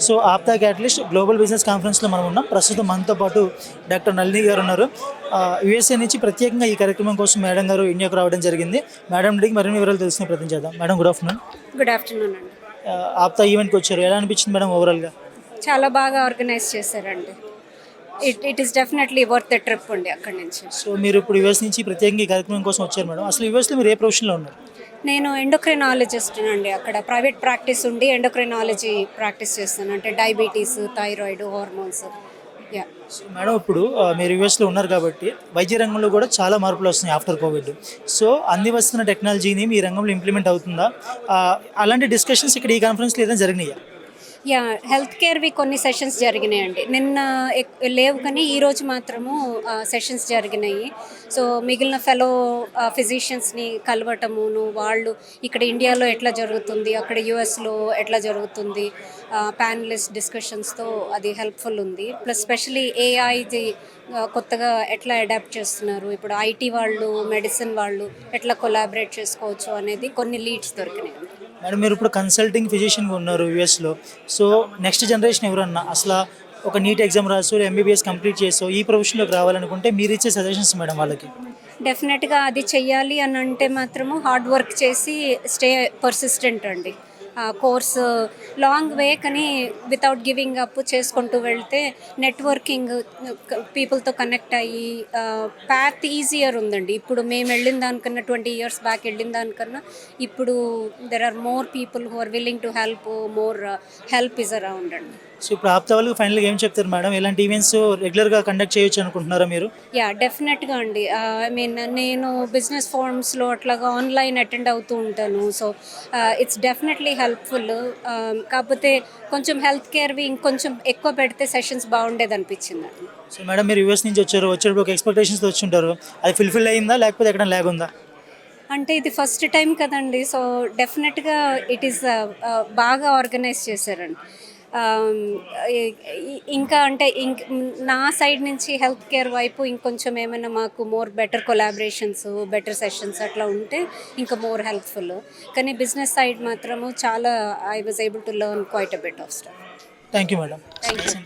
So APTA catalyst global business కాన్ఫరెన్స్లో మనం ఉన్నాం. ప్రస్తుతం మనతో పాటు డాక్టర్ నళిని గారు ఉన్నారు. యూఎస్ఏ నుంచి ప్రత్యేకంగా ఈ కార్యక్రమం కోసం మేడం గారు ఇండియాకు రావడం జరిగింది. మేడం అడిగి మరిన్ని వివరాలు తెలుసుకునే ప్రయత్నం చేద్దాం. Madam good afternoon. Good afternoon అండి. ఆప్తా ఈవెంట్కి వచ్చారు, ఎలా అనిపించింది మేడం ఓవరాల్గా? చాలా బాగా ఆర్గనైజ్ చేశారండి. It is definitely worth the trip అండి అక్కడి నుంచి. సో మీరు ఇప్పుడు యూఎస్ నుంచి ప్రత్యేకంగా ఈ కార్యక్రమం కోసం వచ్చారు మేడం. అసలు యూఎస్లో మీరు ఏ ప్రొఫెషన్లో ఉన్నారు? నేను ఎండోక్రైనాలజిస్ట్ అండి. అక్కడ ప్రైవేట్ ప్రాక్టీస్ ఉండి ఎండోక్రైనాలజీ ప్రాక్టీస్ చేస్తాను. అంటే diabetes, thyroid, hormones. Yeah. So madam ఇప్పుడు మీరు యూఎస్లో ఉన్నారు కాబట్టి వైద్య రంగంలో కూడా చాలా మార్పులు వస్తున్నాయి ఆఫ్టర్ కోవిడ్. సో అంది వస్తున్న టెక్నాలజీని మీ రంగంలో ఇంప్లిమెంట్ అవుతుందా? అలాంటి డిస్కషన్స్ ఇక్కడ ఈ కాన్ఫరెన్స్లో ఏదైనా జరిగినాయా? యా, హెల్త్ కేర్వి కొన్ని సెషన్స్ జరిగినాయండి. నిన్న లేవు కానీ ఈరోజు మాత్రము సెషన్స్ జరిగినాయి. సో మిగిలిన ఫెలో ఫిజిషియన్స్ని కలవటమును, వాళ్ళు ఇక్కడ ఇండియాలో ఎట్లా జరుగుతుంది, అక్కడ యూఎస్లో ఎట్లా జరుగుతుంది, ప్యానలిస్ట్ డిస్కషన్స్తో అది హెల్ప్ఫుల్ ఉంది. ప్లస్ స్పెషలీ ఏఐది కొత్తగా ఎట్లా అడాప్ట్ చేస్తున్నారు, ఇప్పుడు ఐటీ వాళ్ళు, మెడిసిన్ వాళ్ళు ఎట్లా కొలాబరేట్ చేసుకోవచ్చు అనేది కొన్ని లీడ్స్ దొరికినాయి. మేడం మీరు ఇప్పుడు కన్సల్టింగ్ ఫిజిషియన్గా ఉన్నారు యూఎస్లో. సో నెక్స్ట్ జనరేషన్ ఎవరన్నా అసలు ఒక NEET exam Raso MBBS complete చేసో ఈ ప్రొఫెషన్లోకి రావాలనుకుంటే మీరు ఇచ్చే సజెషన్స్ మేడం వాళ్ళకి? డెఫినెట్గా అది చెయ్యాలి అని అంటే మాత్రము హార్డ్ వర్క్ చేసి స్టే పర్సిస్టెంట్ అండి. కోర్స్ లాంగ్ వే కానీ వితౌట్ గివింగ్ అప్ చేసుకుంటూ వెళ్తే నెట్వర్కింగ్, పీపుల్తో కనెక్ట్ అయ్యి పాత్ ఈజియర్ ఉందండి. ఇప్పుడు మేము వెళ్ళిన దానికన్నా 20 years బ్యాక్ వెళ్ళిన దానికన్నా ఇప్పుడు there are more people who are willing to help, more help is around అండి. సో ఇప్పుడు ఆప్తా వాళ్ళకి ఫైనల్గా ఏం చెప్తారు మేడం? ఇలాంటి ఈవెంట్స్ రెగ్యులర్గా కండక్ట్ చేయొచ్చు అనుకుంటున్నారా మీరు? యా, డెఫినెట్గా అండి. ఐ మీన్ నేను బిజినెస్ ఫోరమ్స్లో అట్లాగా ఆన్లైన్ అటెండ్ అవుతూ ఉంటాను. So it's definitely helpful. కాకపోతే కొంచెం హెల్త్ కేర్వి ఇంకొంచెం ఎక్కువ పెడితే సెషన్స్ బాగుండేది అనిపించింది. సో మేడం మీరు యూఎస్ నుంచి వచ్చేటప్పుడు ఒక ఎక్స్పెక్టేషన్స్తో వచ్చి ఉంటారు, అది ఫుల్ఫిల్ అయిందా లేకపోతే ఎక్కడ ల్యాగ్ ఉందా? అంటే ఇది ఫస్ట్ టైం కదండి. సో డెఫినెట్గా ఇట్ ఈస్ బాగా ఆర్గనైజ్ చేశారండి. ఇంకా అంటే నా సైడ్ నుంచి హెల్త్ కేర్ వైపు ఇంకొంచెం ఏమైనా మాకు more better collaborations, better sessions అట్లా ఉంటే ఇంకా మోర్ హెల్ప్ఫుల్. కానీ బిజినెస్ సైడ్ మాత్రము చాలా I was able to learn quite a bit of stuff. Thank you madam. Thank you.